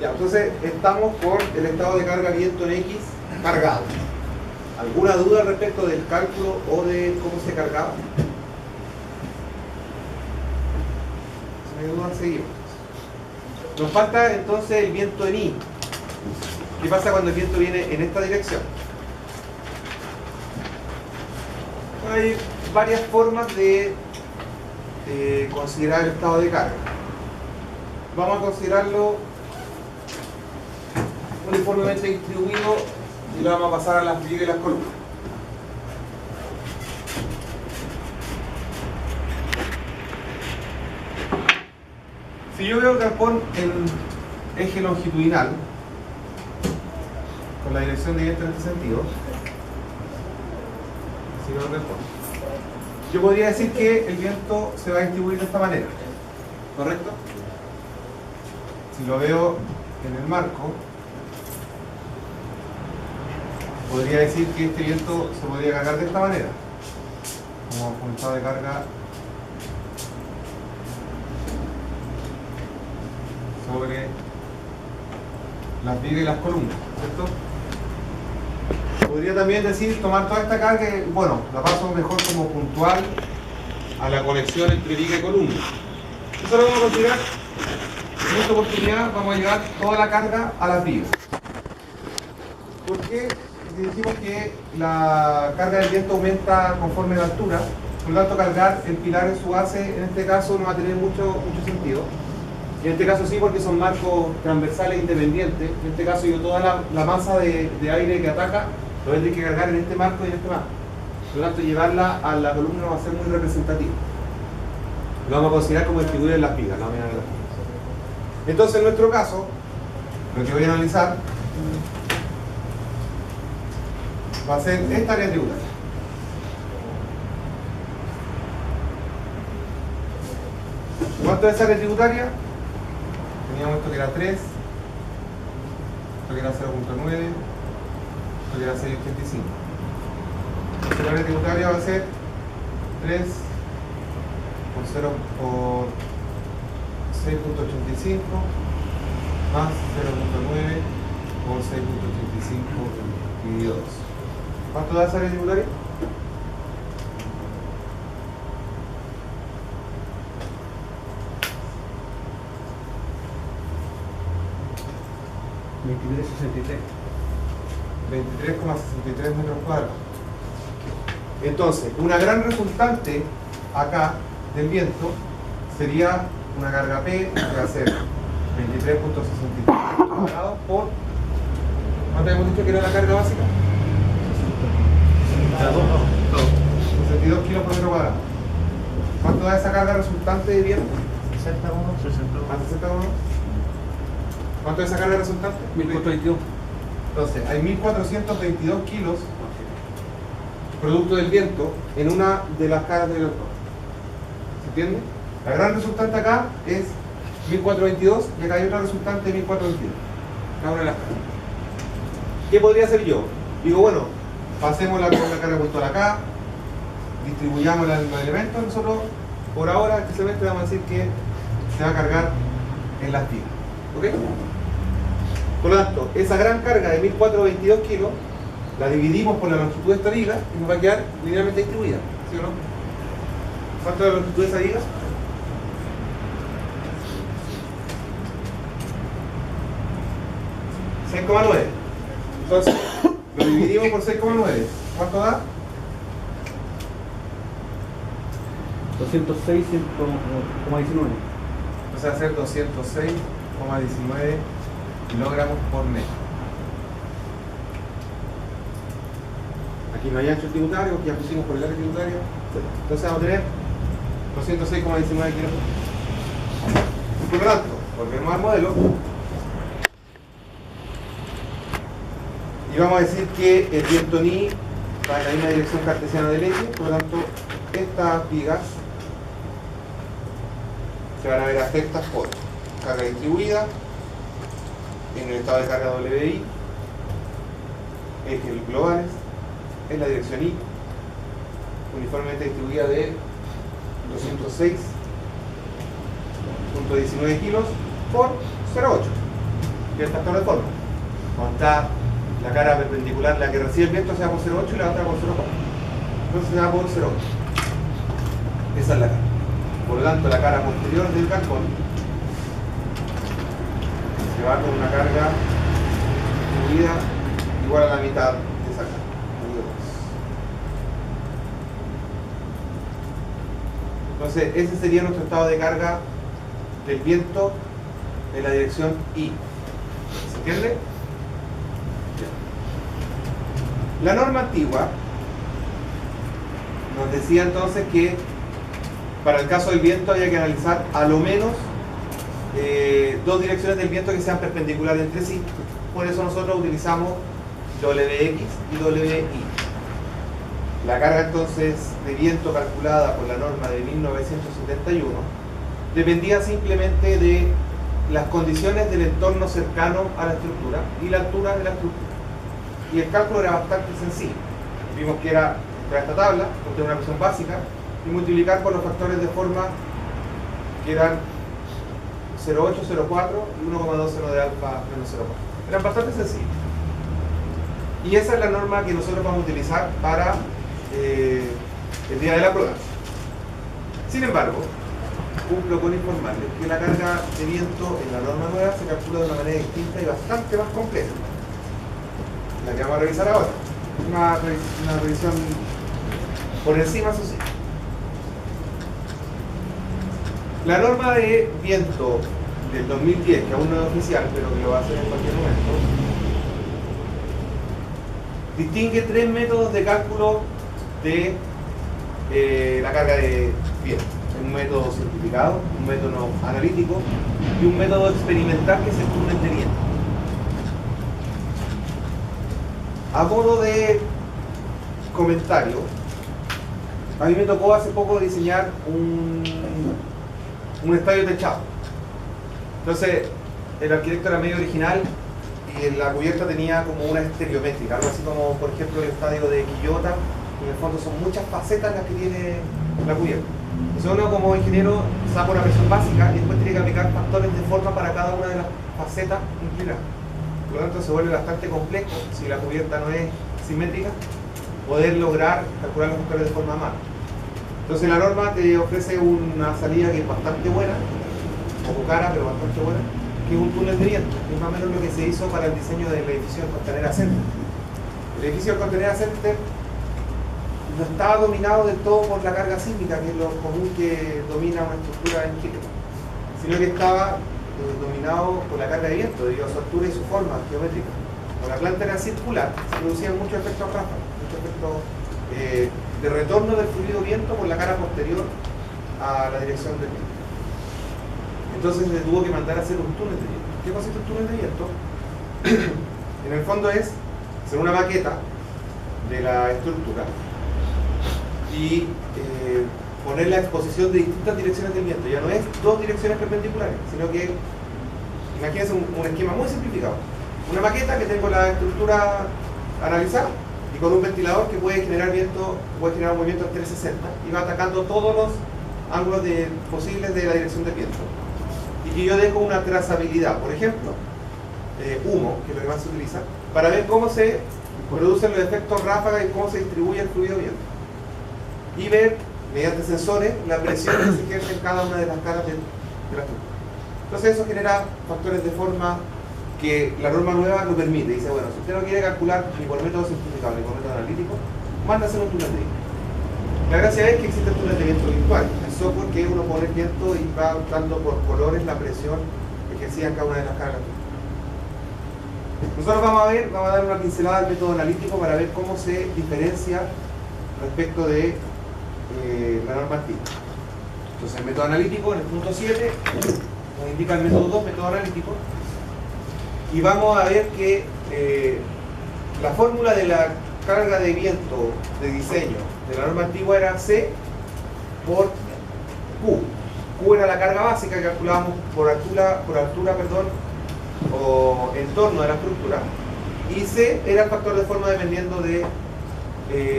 Ya, entonces estamos con el estado de carga viento en X cargado. ¿Alguna duda respecto del cálculo o de cómo se cargaba? Si no hay duda, seguimos. Nos falta entonces el viento en Y. ¿Qué pasa cuando el viento viene en esta dirección? Hay varias formas de considerar el estado de carga. Vamos a considerarlo uniformemente distribuido y lo vamos a pasar a las vigas y las columnas. Si yo veo el galpón en eje longitudinal, con la dirección de viento en este sentido, si veo el galpón, yo podría decir que el viento se va a distribuir de esta manera, ¿correcto? Si lo veo en el marco, podría decir que este viento se podría cargar de esta manera, como un estado de carga sobre las vigas y las columnas, ¿cierto? Podría también decir, tomar toda esta carga y, bueno, la paso mejor como puntual a la conexión entre viga y columna. Eso lo vamos a considerar. En esta oportunidad vamos a llevar toda la carga a las vigas. ¿Por qué? Porque decimos que la carga del viento aumenta conforme la altura, por lo tanto cargar el pilar en su base en este caso no va a tener mucho sentido. Y en este caso sí, porque son marcos transversales independientes. En este caso yo toda la masa de aire que ataca lo voy a tener que cargar en este marco y en este marco. Por lo tanto llevarla a la columna va a ser muy representativo. Lo vamos a considerar como distribuir en las vigas, la lámina de las vigas. Entonces en nuestro caso, lo que voy a analizar va a ser esta área tributaria. ¿Cuánto es esa área tributaria? Teníamos esto que era 3, esto que era 0.9, esto que era 6.85. La área tributaria va a ser 3 por 0 por 6.85 más 0.9 por 6.85 dividido 2. ¿Cuánto da esa área tributaria? $23,63 metros cuadrados. Entonces, una gran resultante acá del viento sería una carga P que va a ser 23.63 cuadrados por... ¿Cuánto habíamos dicho que era la carga básica? 62 kilos por metro cuadrado. ¿Cuánto da esa carga resultante de viento? 61. ¿Cuánto es esa carga resultante? 1422. Entonces, hay 1422 kilos producto del viento en una de las caras del galpón. ¿Se entiende? La gran resultante acá es 1422 y acá hay otra resultante de 1422. Cada una de las caras. ¿Qué podría hacer yo? Digo, bueno, pasemos la carga puntual acá, distribuyamos los elementos. Nosotros, por ahora, especialmente vamos a decir que se va a cargar en las vigas. ¿Ok? Por lo tanto, esa gran carga de 1422 kilos la dividimos por la longitud de esta viga y nos va a quedar linealmente distribuida, ¿sí o no? ¿Cuánto es la longitud de esa viga? 6,9. Entonces, lo dividimos por 6,9. ¿Cuánto da? 206,19. Entonces va a ser 206,19 kilogramos por metro. Aquí no hay ancho tributario, ya pusimos por el área tributaria. Entonces vamos a tener 206,19 kilogramos. Por lo tanto, volvemos al modelo. Y vamos a decir que el viento ni va en la misma dirección cartesiana del eje, por lo tanto, estas vigas se van a ver afectadas por carga distribuida en el estado de carga WI, ejes globales, en la dirección I, uniformemente distribuida de 206,19 kilos por 0,8. que es el factor de forma. Cuando está la cara perpendicular, la que recibe el viento se da por 0,8 y la otra por 0,4. Entonces se da por 0,8. Esa es la cara. Por lo tanto, la cara posterior del carbón se va con una carga subida igual a la mitad de esa carga. Entonces, ese sería nuestro estado de carga del viento en la dirección I. ¿Se entiende? La norma antigua nos decía entonces que para el caso del viento había que analizar a lo menos dos direcciones del viento que sean perpendiculares entre sí. Por eso nosotros utilizamos WX y WI. La carga entonces de viento calculada por la norma de 1971 dependía simplemente de las condiciones del entorno cercano a la estructura y la altura de la estructura. Y el cálculo era bastante sencillo. Vimos que era entrar a esta tabla, obtener una presión básica y multiplicar por los factores de forma que eran 0,8, 0,4 y 1,2 seno de alfa menos 0,4. Eran bastante sencillos. Y esa es la norma que nosotros vamos a utilizar para el día de la prueba. Sin embargo, cumplo con informarles que la carga de viento en la norma nueva se calcula de una manera distinta y bastante más compleja. La que vamos a revisar ahora. Una revisión por encima, eso sí. La norma de viento del 2010, que aún no es oficial, pero que lo va a hacer en cualquier momento, distingue tres métodos de cálculo de la carga de viento. Un método simplificado, un método analítico y un método experimental que es el túnel de viento. A modo de comentario, a mí me tocó hace poco diseñar un estadio techado. Entonces, el arquitecto era medio original y la cubierta tenía como una estereométrica, algo así como, por ejemplo, el estadio de Quillota. En el fondo son muchas facetas las que tiene la cubierta. Entonces uno como ingeniero saca una presión básica y después tiene que aplicar factores de forma para cada una de las facetas inclinadas. Por lo tanto se vuelve bastante complejo, si la cubierta no es simétrica, poder lograr calcular los factores de forma a mano. Entonces la norma te ofrece una salida que es bastante buena, un poco cara pero bastante buena, que es un túnel de viento, que es más o menos lo que se hizo para el diseño del edificio del Costanera Center. El edificio del Costanera Center no estaba dominado del todo por la carga sísmica, que es lo común que domina una estructura en Chile, sino que estaba dominado por la carga de viento, debido a su altura y su forma geométrica. Como la planta era circular, se producían muchos efectos ráfagas, muchos efectos de retorno del fluido viento por la cara posterior a la dirección del viento. Entonces se tuvo que mandar a hacer un túnel de viento. ¿Qué consiste un túnel de viento? En el fondo es hacer una maqueta de la estructura y poner la exposición de distintas direcciones del viento. Ya no es dos direcciones perpendiculares, sino que, imagínense un esquema muy simplificado. Una maqueta que tengo la estructura analizada y con un ventilador que puede generar viento, puede generar un movimiento en 360 y va atacando todos los ángulos posibles de la dirección del viento. Y que yo dejo una trazabilidad, por ejemplo, humo, que es lo que más se utiliza, para ver cómo se producen los efectos ráfagas y cómo se distribuye el fluido viento. Y ver, mediante sensores, la presión que se ejerce en cada una de las caras de la estructura. Entonces eso genera factores de forma que la norma nueva lo permite. Dice, bueno, si usted no quiere calcular ni por método simplificado ni por método analítico, manda a hacer un túnel de viento. La gracia es que existe el túnel de viento virtual, el software que uno pone el viento y va dando por colores la presión ejercida en cada una de las caras. Nosotros vamos a dar una pincelada al método analítico para ver cómo se diferencia respecto de la norma antigua. Entonces el método analítico, en el punto 7, nos indica el método 2, método analítico, y vamos a ver que la fórmula de la carga de viento de diseño de la norma antigua era C por Q. Q era la carga básica que calculábamos por altura, o entorno de la estructura, y C era el factor de forma dependiendo de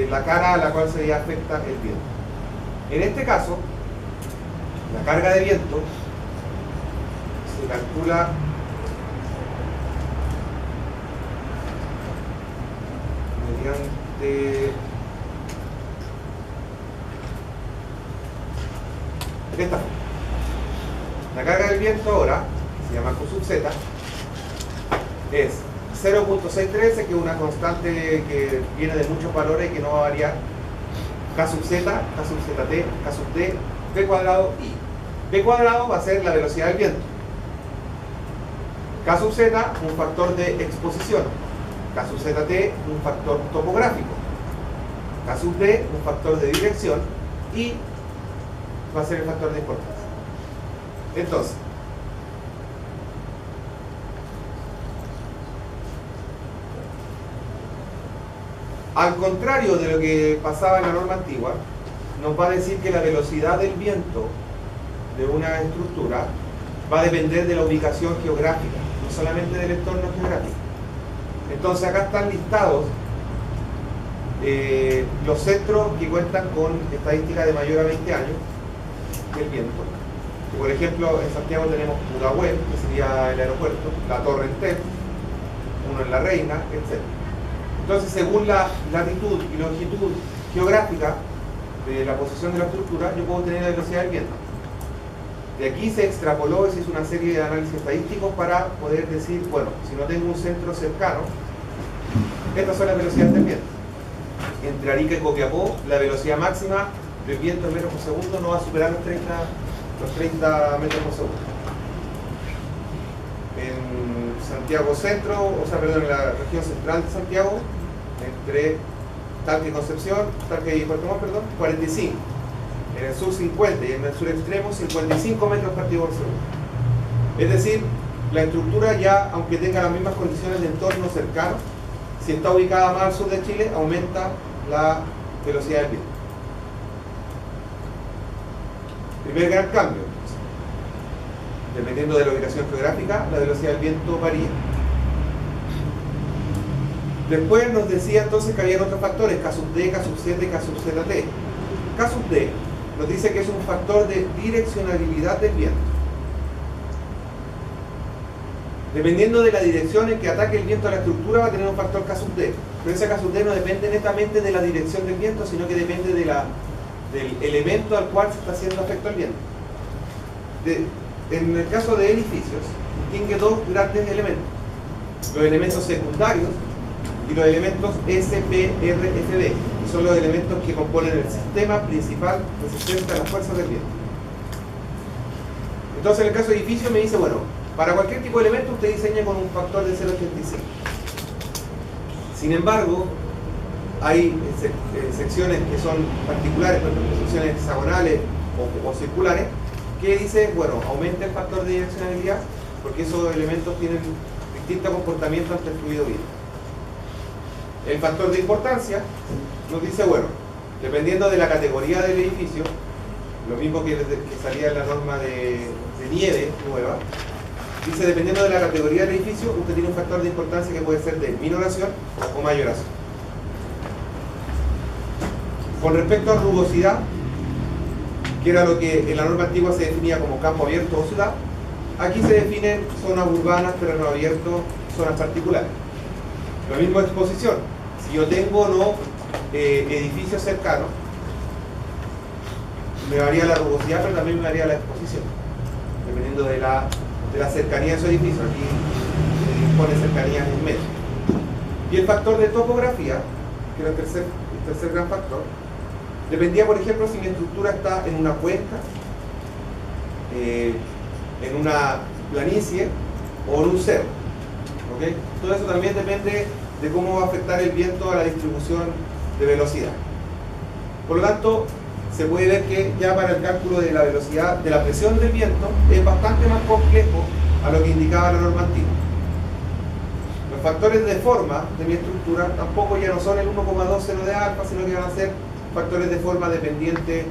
la cara a la cual se afecta el viento. En este caso, la carga de viento se calcula de esta forma. La carga del viento ahora, se llama Q sub z, es 0.613, que es una constante que viene de muchos valores y que no va a variar. K sub z, K sub zt, K sub t, v cuadrado y v cuadrado va a ser la velocidad del viento. K sub z, un factor de exposición. K sub zt, un factor topográfico. K sub d, un factor de dirección. Y va a ser el factor de importancia. Entonces, al contrario de lo que pasaba en la norma antigua, nos va a decir que la velocidad del viento de una estructura va a depender de la ubicación geográfica, no solamente del entorno geográfico. Entonces acá están listados los centros que cuentan con estadísticas de mayor a 20 años del viento. Por ejemplo, en Santiago tenemos Pudahuel, que sería el aeropuerto, la Torre Entel, uno en La Reina, etc. Entonces, según la latitud y longitud geográfica de la posición de la estructura, yo puedo tener la velocidad del viento. De aquí se extrapoló y se hizo una serie de análisis estadísticos para poder decir, bueno, si no tengo un centro cercano, estas son las velocidades del viento. Entre Arica y Copiapó, la velocidad máxima del viento en metros por segundo no va a superar los 30 metros por segundo. En Santiago Centro, o sea, perdón, en la región central de Santiago, entre Talca y Concepción, Talca y Puerto Montt, perdón, 45. En el sur 50 y en el sur extremo 55 metros partido por segundo. Es decir, la estructura ya, aunque tenga las mismas condiciones de entorno cercano, si está ubicada más al sur de Chile, aumenta la velocidad del viento. Primer gran cambio, entonces. Dependiendo de la ubicación geográfica, la velocidad del viento varía. Después nos decía entonces que había otros factores, K sub d, K sub z y K sub zt. K sub d nos dice que es un factor de direccionalidad del viento. Dependiendo de la dirección en que ataque el viento a la estructura, va a tener un factor K sub d. Pero ese K sub d no depende netamente de la dirección del viento, sino que depende de del elemento al cual se está haciendo efecto el viento. En el caso de edificios, distingue dos grandes elementos: los elementos secundarios y los elementos SPRFB, que son los elementos que componen el sistema principal resistente a las fuerzas del viento. Entonces, en el caso de edificios, me dice, bueno, para cualquier tipo de elemento usted diseña con un factor de 0.85. Sin embargo, hay secciones que son particulares, por ejemplo, secciones hexagonales o circulares, que dice, bueno, aumenta el factor de direccionalidad porque esos elementos tienen distinto comportamiento ante el fluido vivo. El factor de importancia nos dice, bueno, dependiendo de la categoría del edificio, lo mismo que salía en la norma de nieve nueva, dice, dependiendo de la categoría del edificio, usted tiene un factor de importancia que puede ser de minoración o mayoración. Con respecto a rugosidad, que era lo que en la norma antigua se definía como campo abierto o ciudad, aquí se definen zonas urbanas, terreno abierto, zonas particulares. Lo mismo exposición. Si yo tengo o no edificios cercanos, me varía la rugosidad, pero también me varía la exposición, dependiendo de la cercanía de esos edificios. Aquí se dispone cercanías en metro. Y el factor de topografía, que era el tercer gran factor, dependía, por ejemplo, si mi estructura está en una cuenca, en una planicie o en un cerro. ¿Okay? Todo eso también depende de cómo va a afectar el viento a la distribución de velocidad. Por lo tanto, se puede ver que ya para el cálculo de la velocidad, de la presión del viento, es bastante más complejo a lo que indicaba la norma antigua. Los factores de forma de mi estructura tampoco ya no son el 1,2 seno de alfa, sino que van a ser factores de forma dependientes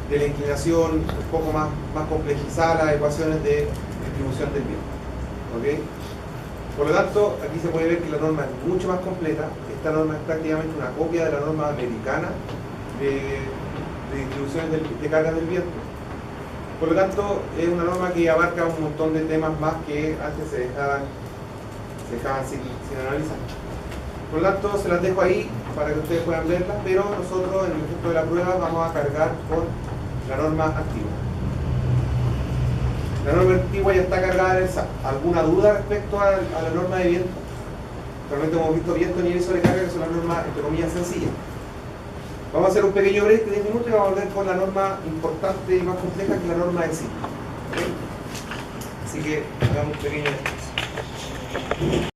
de la inclinación, un poco más complejizadas las ecuaciones de distribución del viento. ¿Okay? Por lo tanto, aquí se puede ver que la norma es mucho más completa. Esta norma es prácticamente una copia de la norma americana de distribuciones de cargas del viento. Por lo tanto, es una norma que abarca un montón de temas más que antes se dejaban sin analizar. Por lo tanto, se las dejo ahí para que ustedes puedan verlas, pero nosotros en el efecto de la prueba vamos a cargar con la norma antigua. La norma antigua ya está cargada en el SAP. ¿Alguna duda respecto a la norma de viento? Realmente hemos visto viento, nivel y sobrecarga, que son las normas, entre comillas, sencillas. Vamos a hacer un pequeño break de 10 minutos y vamos a volver con la norma importante y más compleja, que es la norma de sí. ¿Okay? Así que hagamos un pequeño descanso.